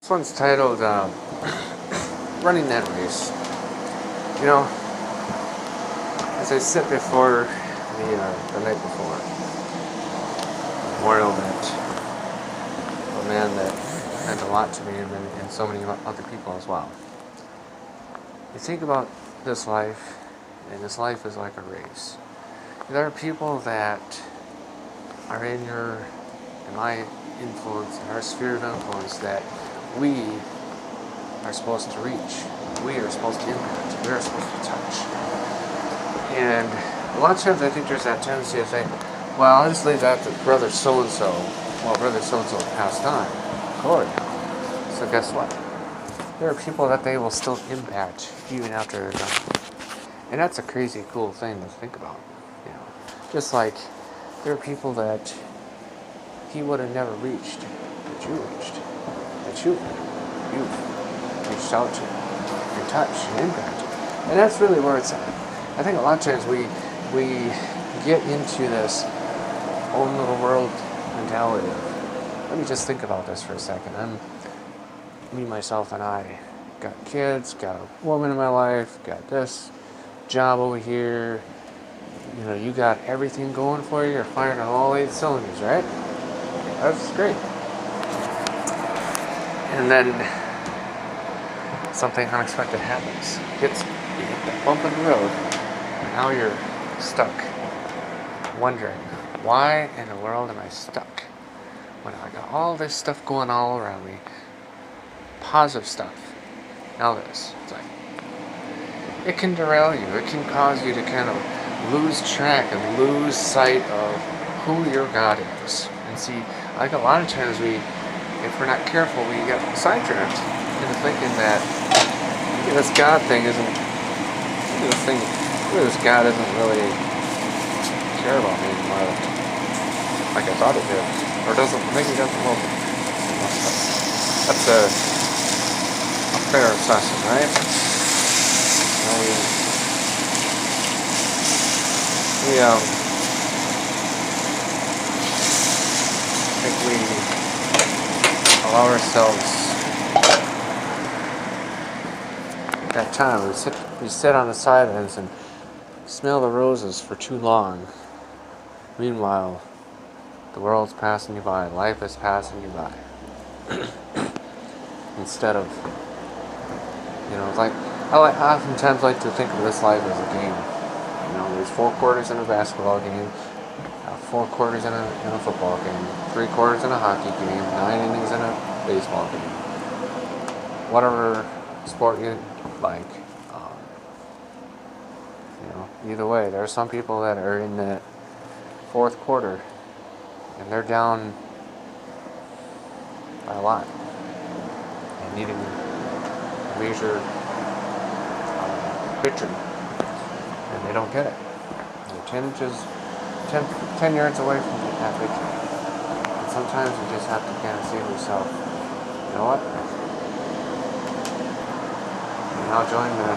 This one's titled Running That Race. You know, as I said before, the night before, memorial that a man that meant a lot to me and so many other people as well. You think about this life, and this life is like a race. There are people that are in my influence, in our sphere of influence that we are supposed to reach. We are supposed to impact. We are supposed to touch. And a lot of times I think there's that tendency to say, well, I'll just leave that to brother so-and-so. Well, brother so-and-so passed on. Glory. So guess what? There are people that they will still impact even after they're gone. And that's a crazy cool thing to think about. You know, just like there are people that he would have never reached, that you reached, that you've reached out to, and touched, and impacted. And that's really where it's at. I think a lot of times we get into this own little world mentality. Let me just think about this for a second. Me, myself, and I got kids, got a woman in my life, got this job over here. You know, you got everything going for you. You're firing on all 8 cylinders, right? That's great. And then something unexpected happens. You hit that bump in the road, and now you're stuck, wondering, why in the world am I stuck? When I got all this stuff going all around me, positive stuff. Now this, it's like, it can derail you. It can cause you to kind of lose track and lose sight of who your God is. And see, like a lot of times if we're not careful, we get sidetracked into thinking that this God thing isn't, this God isn't really care about me anymore, like I thought it did, or maybe doesn't love me. That's a fair assessment, right? I think we allow ourselves that time. We sit on the sidelines and smell the roses for too long. Meanwhile, the world's passing you by, life is passing you by. Instead of, like, I oftentimes like to think of this life as a game. There's 4 quarters in a basketball game, 4 quarters in a football game, 3 quarters in a hockey game, 9 innings in a baseball game. Whatever sport you like. Either way, there are some people that are in the 4th quarter and they're down by a lot and needing a major victory, and they don't get it. They're 10 yards away from that victory. And sometimes you just have to kind of say to yourself, you know what? And I'll join the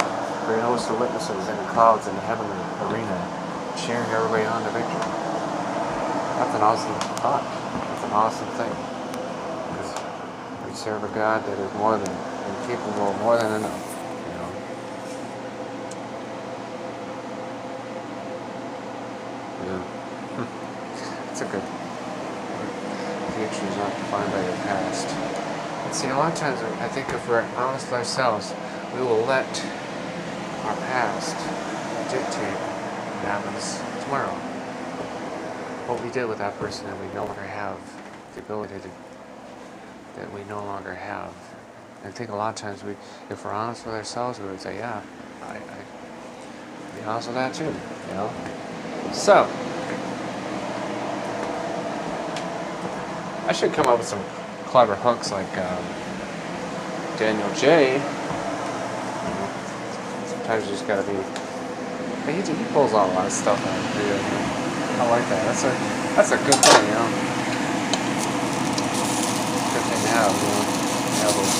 great host of witnesses in the clouds in the heavenly arena, cheering everybody on to victory. That's an awesome thought. That's an awesome thing. Because we serve a God that is more than capable, more than enough. It's a good future is not defined by your past. And see, a lot of times I think if we're honest with ourselves, we will let our past dictate what happens tomorrow. What we did with that person that we no longer have the ability to, that we no longer have. And I think a lot of times if we're honest with ourselves, we would say, yeah, I'd be honest with that too, So, I should come up with some clever hooks like Daniel J. Sometimes you just gotta be. He pulls out a lot of stuff out of video. I like that. That's a good thing, Good thing to have, have those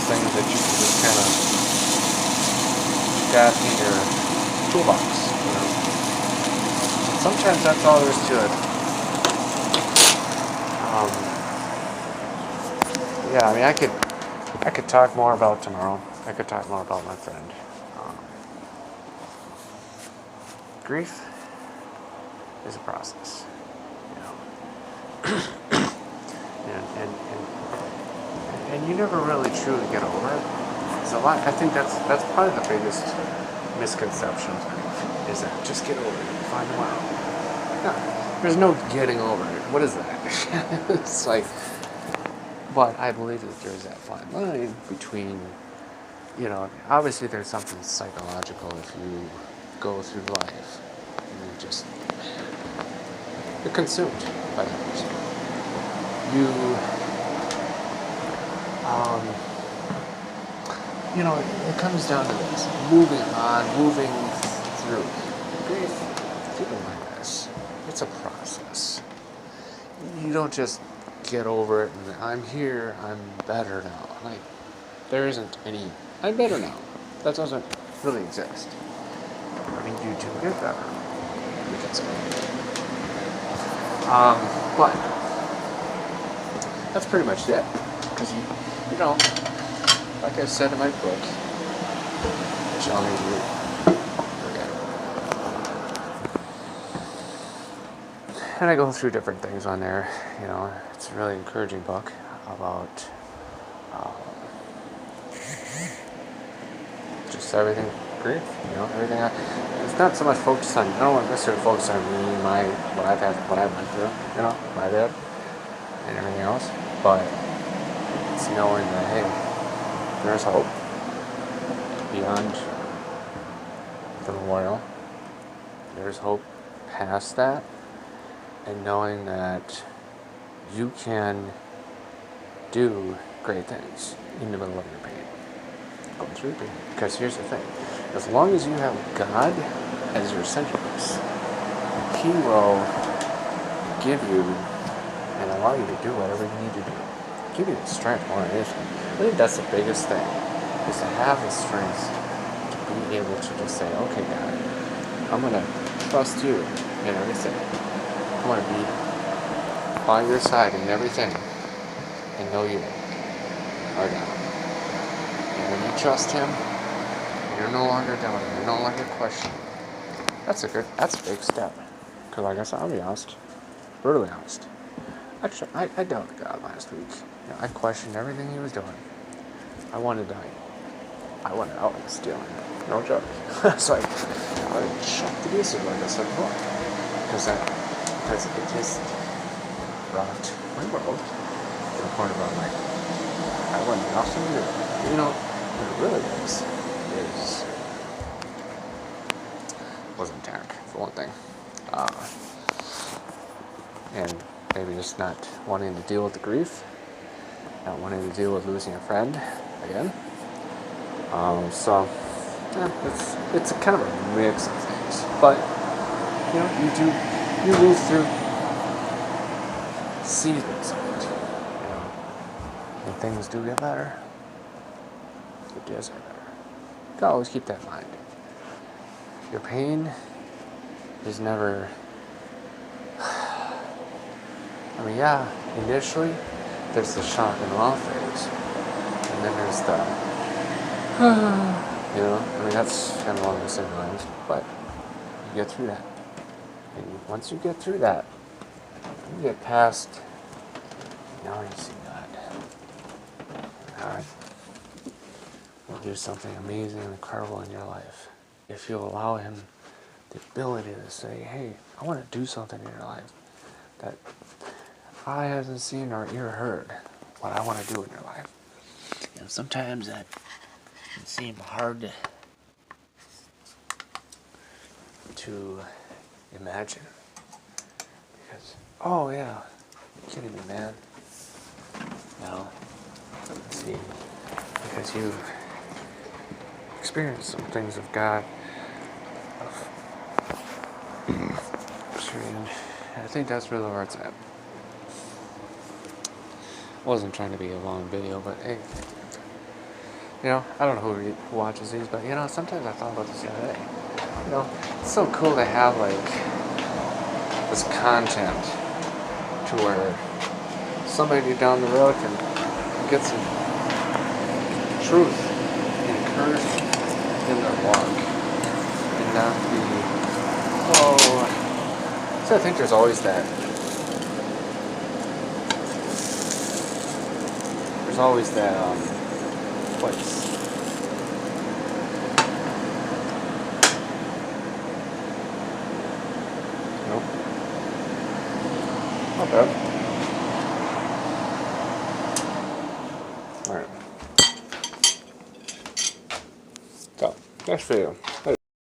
things that you can just kind of got in your toolbox, Sometimes that's all there is to it. yeah, I mean, I could talk more about tomorrow. I could talk more about my friend. Um, Grief is a process, you know, and you never really truly get over it. There's a lot. I think that's probably the biggest misconception of grief is that just get over it and find a while. No, there's no getting over it. What is that? It's like, but I believe that there's that fine line between, obviously there's something psychological if you go through life and you're consumed by that person. It comes down to this, moving on, moving through. Grief, keep in mind this, it's a process. You don't just get over it and I'm here, I'm better now. Like, there isn't any, I'm better now. That doesn't really exist. I mean, you do get better. Because of it. But that's pretty much it. Because like I said in my book, which I'll need to forget. And I go through different things on there. It's a really encouraging book about just everything grief. Everything. It's not so much focused on. I don't want necessarily focus on me, what I've had, what I went through. My dad, and everything else. But it's knowing that hey, there's hope beyond the memorial. There's hope past that, and knowing that you can do great things in the middle of your pain, going through pain. Because here's the thing: as long as you have God as your centerpiece, He will give you and allow you to do whatever you need to do. Give you the strength more than anything. I think that's the biggest thing, is to have the strength to be able to just say, okay, God, I'm going to trust you in everything. I'm going to be by your side in everything and know you are God. And when you trust Him, you're no longer doubting, you're no longer questioning. That's a big step. Because like I said, I'll be honest, brutally honest. Actually, I doubted God last week. I questioned everything He was doing. I wanted to die. I went out and stealing. No joke. It's like, I shut the pieces like I said before. Because it just rocked my world to the point where I'm like, I want nothing to do. What it really wasn't Tarek, for one thing. And maybe just not wanting to deal with the grief, not wanting to deal with losing a friend again. It's a kind of a mix of things. But you move through seasons of it. And things do get better. It does get better. You gotta always keep that in mind. Your pain is never. Initially, there's the shock and awe phase, and then there's the, that's kind of along the same lines, but you get through that. And once you get through that, you get past, now you see God. God will do something amazing and incredible in your life. If you allow Him the ability to say, hey, I want to do something in your life that eye hasn't seen or ear heard, what I want to do in your life. Sometimes that can seem hard to imagine. Because, oh yeah, you're kidding me, man. No. See, because you've experienced some things of God. And I think that's really where it's at. Wasn't trying to be a long video, but hey, I don't know who watches these, but sometimes I thought about this the other day. It's so cool to have this content to where somebody down the road can get some truth, encouragement in their walk, and not be, so I think there's always that. There's always that place. Nope. Not bad. Alright. So, next video.